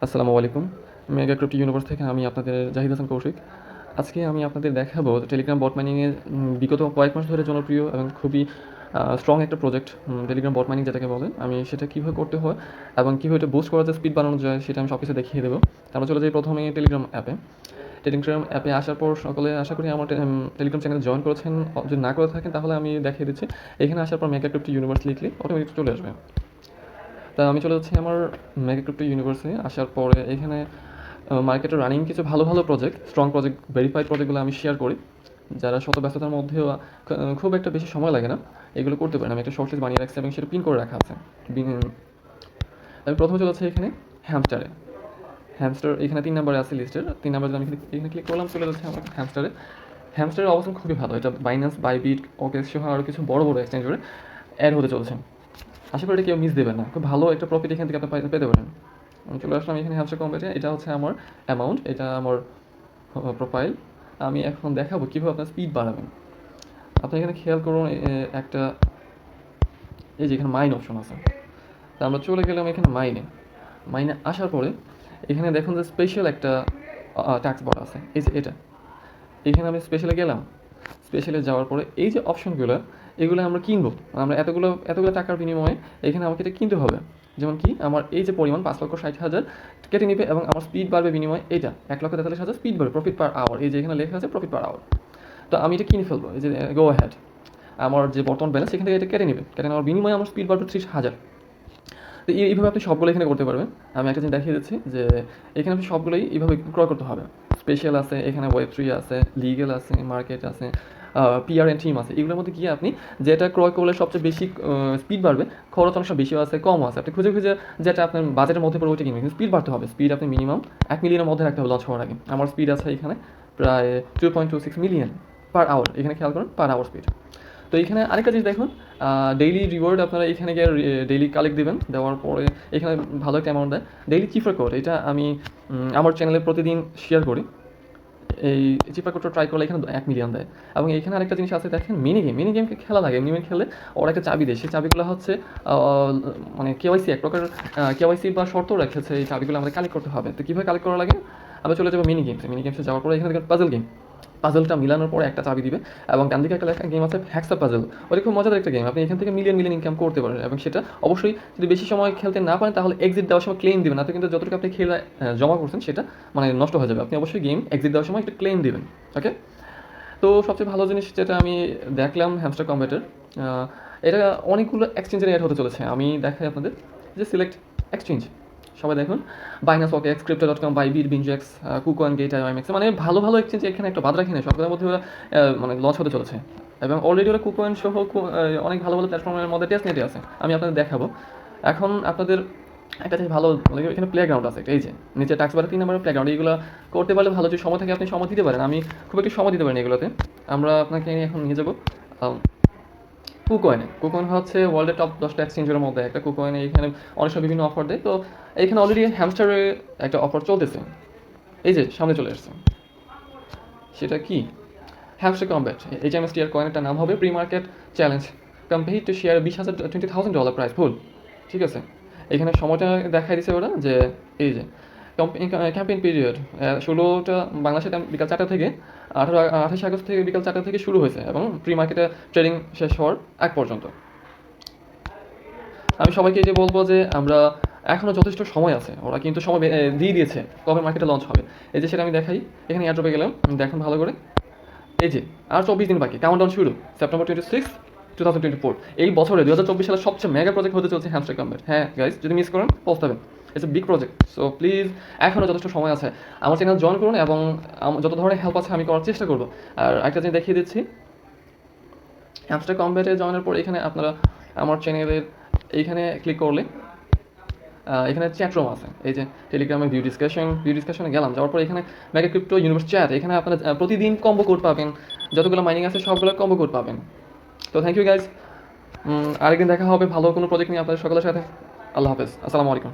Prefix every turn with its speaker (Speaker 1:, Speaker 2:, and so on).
Speaker 1: আসসালামু আলাইকুম। Mega crypto universe থেকে আমি আপনাদের জাহিদ হাসান কৌশিক। আজকে আমি আপনাদের দেখাবো টেলিগ্রাম বট মাইনিংয়ে বিগত কয়েক মাস ধরে জনপ্রিয় এবং খুবই স্ট্রং একটা প্রজেক্ট টেলিগ্রাম বট মাইনিং যেটাকে বলে। আমি সেটা কীভাবে করতে হয় এবং কীভাবে এটা বুস্ট করা যায়, স্পিড বাড়ানো যায়, সেটা আমি সব কিছু দেখিয়ে দেবো। আমরা চলে যাই প্রথমে টেলিগ্রাম অ্যাপে। টেলিগ্রাম অ্যাপে আসার পর সকলে আশা করি আমার টেলিগ্রাম চ্যানেল জয়েন করেছেন। যদি না করে থাকেন তাহলে আমি দেখিয়ে দিচ্ছি। এখানে আসার পর মেগা ক্রিপ্টো ইউনিভার্স লিখলে অটোমেটিক চলে আসবে। তা আমি চলে যাচ্ছি আমার মেগা ক্রিপ্টো ইউনিভার্সে। আসার পরে এখানে মার্কেটে রানিং কিছু ভালো ভালো প্রজেক্ট, স্ট্রং প্রজেক্ট, ভেরিফাইড প্রজেক্টগুলো আমি শেয়ার করি। যারা শত ব্যস্ততার মধ্যেও খুব একটা বেশি সময় লাগে না, এগুলো করতে পারেন। আমি একটা শর্ট লিস্ট বানিয়ে রাখছি এবং সেটা পিন করে রাখা আছে। আমি প্রথমে চলে যাচ্ছি এখানে হ্যামস্টারে। হ্যামস্টার এখানে 3 নম্বরে আছে লিস্টের। 3 নম্বরে আমি এখানে ক্লিক করলাম, চলে যাচ্ছে আমার হ্যামস্টারে। হ্যামস্টারের অবস্থান খুবই ভালো। এটা বাইন্যান্স, বাইবিট, ওকেক্স সহ আরও কিছু বড় বড় এক্সচেঞ্জে অ্যাড হতে চলছে। আশা করি এটা কেউ মিস দেবেন না। খুব ভালো একটা প্রফিট এখান থেকে আপনি পেতে পারেন। আমি চলে আসলাম এখানে হ্যামস্টার কম্পেটে। এটা হচ্ছে আমার অ্যামাউন্ট, এটা আমার প্রোফাইল। আমি এখন দেখাবো কীভাবে আপনার স্পিড বাড়াবেন। আপনি এখানে খেয়াল করুন, একটা এই যে এখানে মাইন অপশন আছে। তা আমরা চলে গেলাম এখানে মাইনে আসার পরে এখানে দেখুন যে স্পেশাল একটা ট্যাক্স বার আছে, এই যে এটা। এখানে আমি স্পেশালে গেলাম। স্পেশালে যাওয়ার পরে এই যে অপশনগুলো, এগুলো আমরা কিনবো। আমরা এতগুলো টাকার বিনিময়ে এখানে আমাকে এটা কিনতে হবে। যেমন কি আমার এই যে পরিমাণ 5,60,000 কেটে নিবে এবং আমার স্পিড বাড়বে বিনিময়ে এটা 1,43,000 স্পিড বাড়বে, প্রফিট পার আওয়ার। এই যে এখানে লেখা আছে প্রফিট পার আওয়ার। তো আমি এটা কিনে ফেলবো। এই যে গো হ্যাড, আমার যে বর্তমান ব্যালেন্স সেখান থেকে এটা কেটে নেবে। কেটে নেওয়ার বিনিময়ে আমার স্পিড বাড়বে 30,000। তো এইভাবে আপনি সবগুলো এখানে করতে পারবেন। আমি একটা জিনিস দেখিয়ে দিচ্ছি যে এখানে আপনি সবগুলোই এইভাবে ক্রয় করতে হবে। স্পেশাল আছে, এখানে ওয়েব3 আছে, লিগ্যাল আছে, মার্কেট আছে, পিআর অ্যান্ড টিম আছে। এগুলোর মধ্যে গিয়ে আপনি যেটা ক্রয় করলে সবচেয়ে বেশি স্পিড বাড়বে, খরচ অনেক বেশিও আছে, কমও আছে। আপনি খুঁজে যেটা আপনার বাজেটের মধ্যে পড়ে ওইটা কিনবেন। কিন্তু স্পিড বাড়তে হবে। স্পিড আপনি মিনিমাম 1 মিলিয়নের মধ্যে রাখতে হবে লঞ্চ হওয়ার আগে। আমার স্পিড আছে এখানে প্রায় 2.26 মিলিয়ন পার আওয়ার। এখানে খেয়াল করুন, পার আওয়ার স্পিড। তো এখানে আরেকটা জিনিস দেখুন, ডেইলি রিওয়ার্ড আপনারা এখানে গিয়ে ডেইলি কালেক্ট দেবেন। দেওয়ার পরে এখানে ভালো একটা অ্যামাউন্ট দেয়। ডেইলি চিফার কোড, এটা আমি আমার চ্যানেলে প্রতিদিন শেয়ার করি। এই চিপার কোডটা ট্রাই করলে এখানে 1 মিলিয়ন দেয়। এবং এখানে আরেকটা জিনিস আছে দেখেন, মিনি গেমকে খেলা লাগে। মিনি গেম খেললে ওরা একটা চাবি দেয়। সেই চাবিগুলো হচ্ছে মানে কেওয়াইসি, এক প্রকার কেওয়াইসি বা শর্ত রেখেছে। এই চাবিগুলো আমাদের কালেক্ট করতে হবে। তো কীভাবে কালেক্ট করা লাগে, আমরা চলে যাবো মিনি গেমসে যাওয়ার পরে এখানে দেখেন পাজলটা মিলানোর পরে একটা চাবি দিবে। এবং ডান দিকে একটা লেখা গেম আছে হ্যাক্সা পাজল। ওটা খুব মজাদার একটা গেম। আপনি এখান থেকে মিলিয়ন ইনকাম করতে পারেন। এবং সেটা অবশ্যই যদি বেশি সময় খেলতে না পারেন তাহলে এক্সিট দেওয়ার সময় ক্লেম দিবেন। না তো কিন্তু যতটুকু আপনি খেলে জমা করছেন সেটা মানে নষ্ট হয়ে যাবে। আপনি অবশ্যই গেম এক্সিট দেওয়ার সময় একটা ক্লেম দিবেন। ওকে। তো সবচেয়ে ভালো জিনিস যেটা আমি দেখলাম হ্যামস্টার কম্বেটের, এটা অনেকগুলো এক্সচেঞ্জের অ্যাড হতে চলেছে। আমি দেখাই আপনাদের যে সিলেক্ট এক্সচেঞ্জ। সবাই দেখুন, Binance, OKX, crypto.com, Bybit, BingX, KuCoin, Gate, IMX, মানে ভালো ভালো এক্সচেঞ্জ এখানে একটা বাদ রাখি না। সবগুলোর মধ্যে ওরা মানে লঞ্চ হতে চলেছে। এবং অলরেডি ওরা কুকয়েন সহ অনেক ভালো ভালো প্ল্যাটফর্মের মধ্যে টেস্ট নেটে আছে। আমি আপনাদের দেখাবো। এখন আপনাদের একটা জিনিস ভালো লাগে, এখানে প্লেগ্রাউন্ড আছে। এই যে নিচে ট্যাক্স বারে 3 নম্বরের প্লেগ্রাউন্ড, এইগুলো করতে পারলে ভালো। যদি সময় থাকে আপনি সময় দিতে পারেন। আমি খুব একটু সময় দিতে পারেন এগুলোতে। আমরা আপনাকে এখন নিয়ে যাবো কুকয়েন হচ্ছে ওয়ার্ল্ডের টপ 10টা এক্সচেঞ্জের মধ্যে একটা। কুকয়েনে এখানে অনেক সময় বিভিন্ন অফার দেয়। তো এইখানে অলরেডি হ্যামস্টারে একটা অফার চলতেছে। এই যে সামনে চলে আসছে, সেটা কি, হ্যামস্টার কম্ব্যাট। HMSTR কয়েনটার নাম হবে pre market challenge company to share $20,000 price full. ঠিক আছে, এখানে সময়টা দেখাই দিচ্ছে ওরা যে এই যে ক্যাম্পেইন পিরিয়ড 16টা বাংলাদেশের টাইম বিকাল 4টা থেকে 28 আগস্ট থেকে বিকাল 4টা থেকে শুরু হয়েছে এবং প্রি মার্কেটে ট্রেডিং শেষ হওয়ার আগ পর্যন্ত। আমি সবাইকে যে বলবো যে আমরা এখনও যথেষ্ট সময় আছে। ওরা কিন্তু সময় দিয়ে দিয়েছে কবে মার্কেটে লঞ্চ হবে। এই যে সেটা আমি দেখাই। এখানে এয়ারড্রপে গেলাম, দেখুন ভালো করে। এই যে আর 24 দিন বাকি, কাউন্টডাউন শুরু সেপ্টেম্বর 26, 2024। এই বছরে 2024 সালের সবচেয়ে মেগা প্রজেক্ট হতে চলছে হ্যামস্টার কম্বেট। হ্যাঁ গাইজ, যদি মিস করেন পস্তাবেন। It's a big project. So please, এখনও যথেষ্ট সময় আছে। আমার চ্যানেল জয়েন করুন এবং যত ধরনের হেল্প আছে আমি করার চেষ্টা করবো। আর একটা জিনিস দেখিয়ে দিচ্ছি, হ্যামস্টার কম্বেটে জয়েনের পর এখানে আপনারা আমার চ্যানেলের এইখানে ক্লিক করলে এখানে চ্যাট রুম আছে। এই যে টেলিগ্রামে ভিউ ডিসকাশনে গেলাম, যাওয়ার পর এখানে মেগা ক্রিপ্টো ইউনিভার্স চ্যাট। এখানে আপনারা প্রতিদিন কম্বো কোড পাবেন। যতগুলো মাইনিং আছে সবগুলো কম্বো কোড পাবেন। তো থ্যাংক ইউ গাইজ। আরেকদিন দেখা হবে ভালো কোনো প্রজেক্ট নিয়ে আপনাদের সকলের সাথে। আল্লাহ হাফেজ, আসসালামু আলাইকুম।